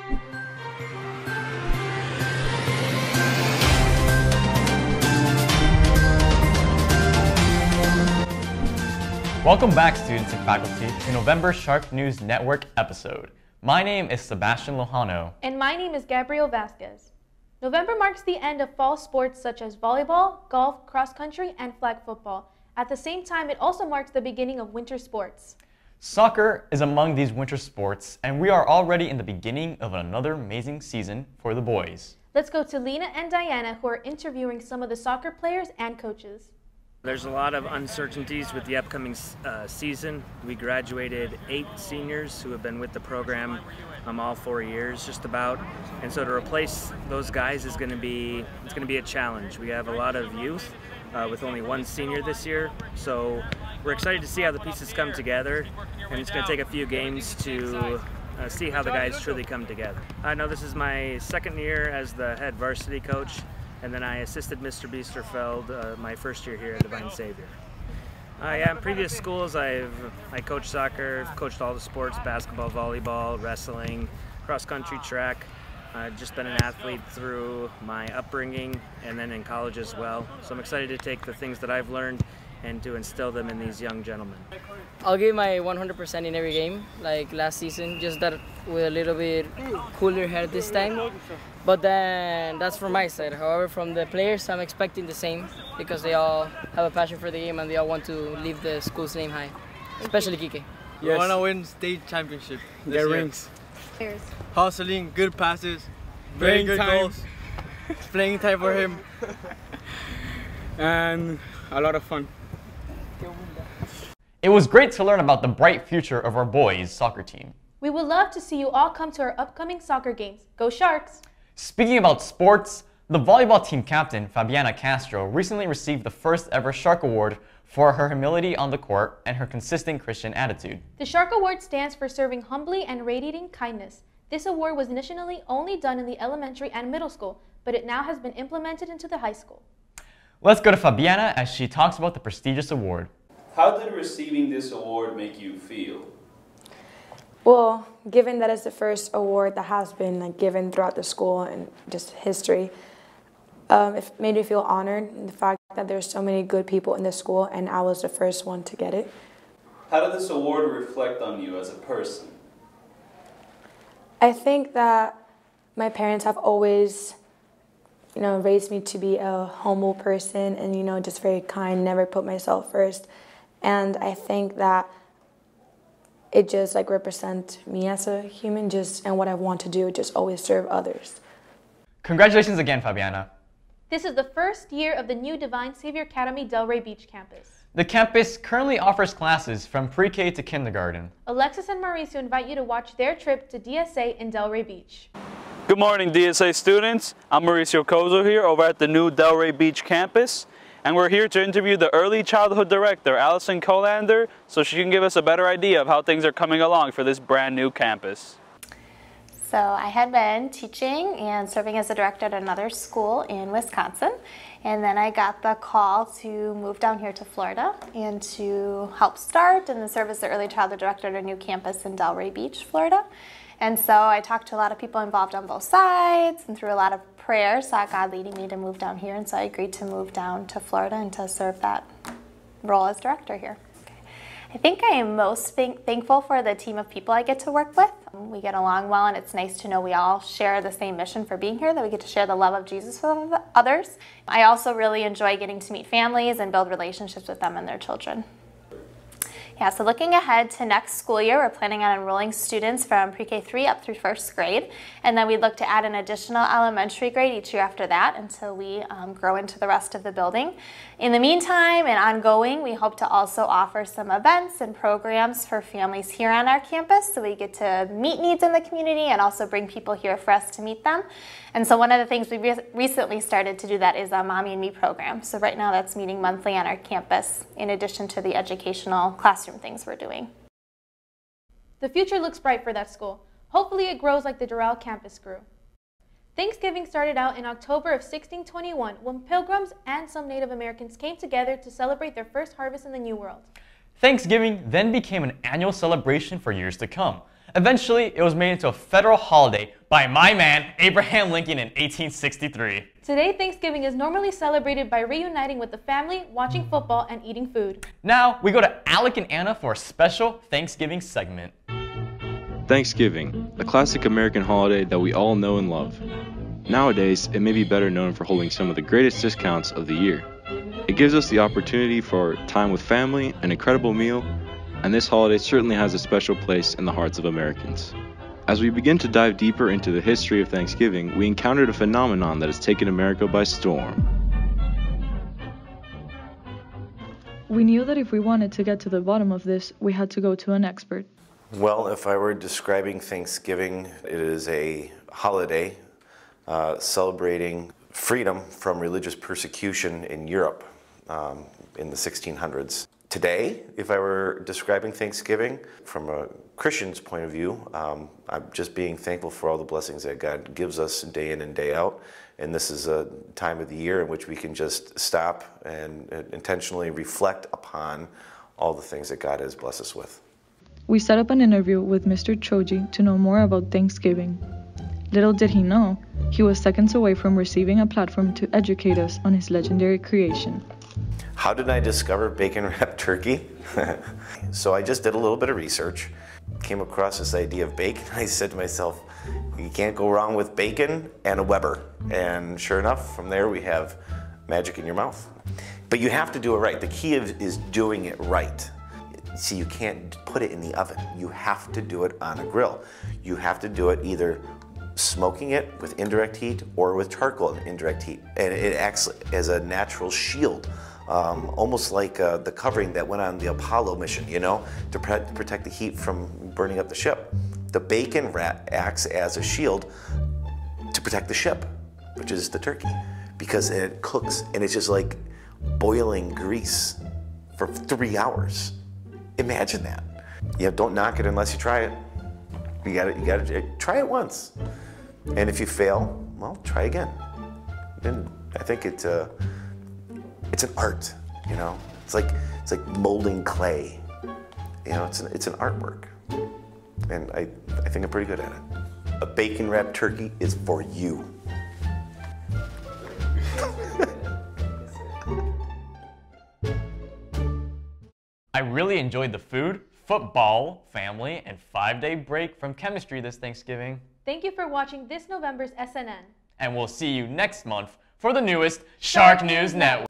Welcome back, students and faculty, to November Sharp News Network episode. My name is Sebastian Lojano. And my name is Gabriel Vasquez. November marks the end of fall sports such as volleyball, golf, cross country, and flag football. At the same time, it also marks the beginning of winter sports. Soccer is among these winter sports, and we are already in the beginning of another amazing season for the boys. Let's go to Lena and Diana, who are interviewing some of the soccer players and coaches. There's a lot of uncertainties with the upcoming season. We graduated 8 seniors who have been with the program all 4 years just about, and so to replace those guys is going to be a challenge. We have a lot of youth with only 1 senior this year, so we're excited to see how the pieces come together, and it's going to take a few games to see how the guys truly come together. I know this is my 2nd year as the head varsity coach, and then I assisted Mr. Biesterfeld my 1st year here at Divine Savior. In previous schools I coached soccer, coached all the sports, basketball, volleyball, wrestling, cross-country, track. I've just been an athlete through my upbringing and then in college as well. So I'm excited to take the things that I've learned and to instill them in these young gentlemen. I'll give my 100% in every game, like last season, just that with a little bit cooler head this time. But then that's from my side. However, from the players, I'm expecting the same because they all have a passion for the game and they all want to leave the school's name high, especially Kike. Yes. We want to win state championship. Get rings. Hustling, good passes, very good goals. Playing time for him. And a lot of fun. It was great to learn about the bright future of our boys' soccer team. We would love to see you all come to our upcoming soccer games. Go Sharks! Speaking about sports, the volleyball team captain, Fabiana Castro, recently received the first ever Shark Award for her humility on the court and her consistent Christian attitude. The Shark Award stands for serving humbly and radiating kindness. This award was initially only done in the elementary and middle school, but it now has been implemented into the high school. Let's go to Fabiana as she talks about the prestigious award. How did receiving this award make you feel? Well, given that it's the first award that has been given throughout the school and just history, it made me feel honored in the fact that there's so many good people in the school and I was the first one to get it. How did this award reflect on you as a person? I think that my parents have always, raised me to be a humble person and, just very kind, never put myself first. And I think that it just represents me as a human and what I want to do, just always serve others. Congratulations again, Fabiana. This is the first year of the new Divine Savior Academy Delray Beach campus. The campus currently offers classes from pre-K to kindergarten. Alexis and Mauricio invite you to watch their trip to DSA in Delray Beach. Good morning, DSA students. I'm Mauricio Cozo here over at the new Delray Beach campus. And we're here to interview the Early Childhood Director, Allison Colander, so she can give us a better idea of how things are coming along for this brand new campus. So I had been teaching and serving as a director at another school in Wisconsin, and then I got the call to move down here to Florida and to help start and then serve as the Early Childhood Director at a new campus in Delray Beach, Florida. And so I talked to a lot of people involved on both sides and through a lot of prayer, saw God leading me to move down here, and so I agreed to move down to Florida and to serve that role as director here. I think I am most thankful for the team of people I get to work with. We get along well, and it's nice to know we all share the same mission for being here, that we get to share the love of Jesus with others. I also really enjoy getting to meet families and build relationships with them and their children. Yeah, so looking ahead to next school year, we're planning on enrolling students from pre-K 3 up through 1st grade, and then we'd look to add an additional elementary grade each year after that until we grow into the rest of the building. In the meantime and ongoing, we hope to also offer some events and programs for families here on our campus so we get to meet needs in the community and also bring people here for us to meet them. And so one of the things we recently started to do that is a Mommy and Me program. So right now that's meeting monthly on our campus in addition to the educational classroom things we're doing. The future looks bright for that school. Hopefully it grows like the Doral campus grew. Thanksgiving started out in October of 1621 when Pilgrims and some Native Americans came together to celebrate their first harvest in the New World. Thanksgiving then became an annual celebration for years to come, Eventually, it was made into a federal holiday by my man, Abraham Lincoln, in 1863. Today, Thanksgiving is normally celebrated by reuniting with the family, watching football, and eating food. Now, we go to Alec and Anna for a special Thanksgiving segment. Thanksgiving, a classic American holiday that we all know and love. Nowadays, it may be better known for holding some of the greatest discounts of the year. It gives us the opportunity for time with family, an incredible meal, and this holiday certainly has a special place in the hearts of Americans. As we begin to dive deeper into the history of Thanksgiving, we encountered a phenomenon that has taken America by storm. We knew that if we wanted to get to the bottom of this, we had to go to an expert. Well, if I were describing Thanksgiving, it is a holiday celebrating freedom from religious persecution in Europe in the 1600s. Today, if I were describing Thanksgiving from a Christian's point of view, I'm just being thankful for all the blessings that God gives us day in and day out. And this is a time of the year in which we can just stop and intentionally reflect upon all the things that God has blessed us with. We set up an interview with Mr. Choji to know more about Thanksgiving. Little did he know, he was seconds away from receiving a platform to educate us on his legendary creation. How did I discover bacon wrapped turkey? So I just did a little bit of research, came across this idea of bacon. I said to myself, you can't go wrong with bacon and a Weber. And sure enough, from there we have magic in your mouth. But you have to do it right. The key is doing it right. See, you can't put it in the oven. You have to do it on a grill. You have to do it either smoking it with indirect heat or with charcoal and indirect heat. And it acts as a natural shield, almost like the covering that went on the Apollo mission, you know, to protect the heat from burning up the ship. The bacon acts as a shield to protect the ship, which is the turkey, because it cooks and it's just like boiling grease for 3 hours. Imagine that. You know, don't knock it unless you try it. You gotta try it once. And if you fail, well, try again. And I think it's an art, you know. It's like molding clay. You know, it's an artwork. And I think I'm pretty good at it. A bacon wrapped turkey is for you. I really enjoyed the food, football, family, and 5-day break from chemistry this Thanksgiving. Thank you for watching this November's SNN. And we'll see you next month for the newest Shark News Network.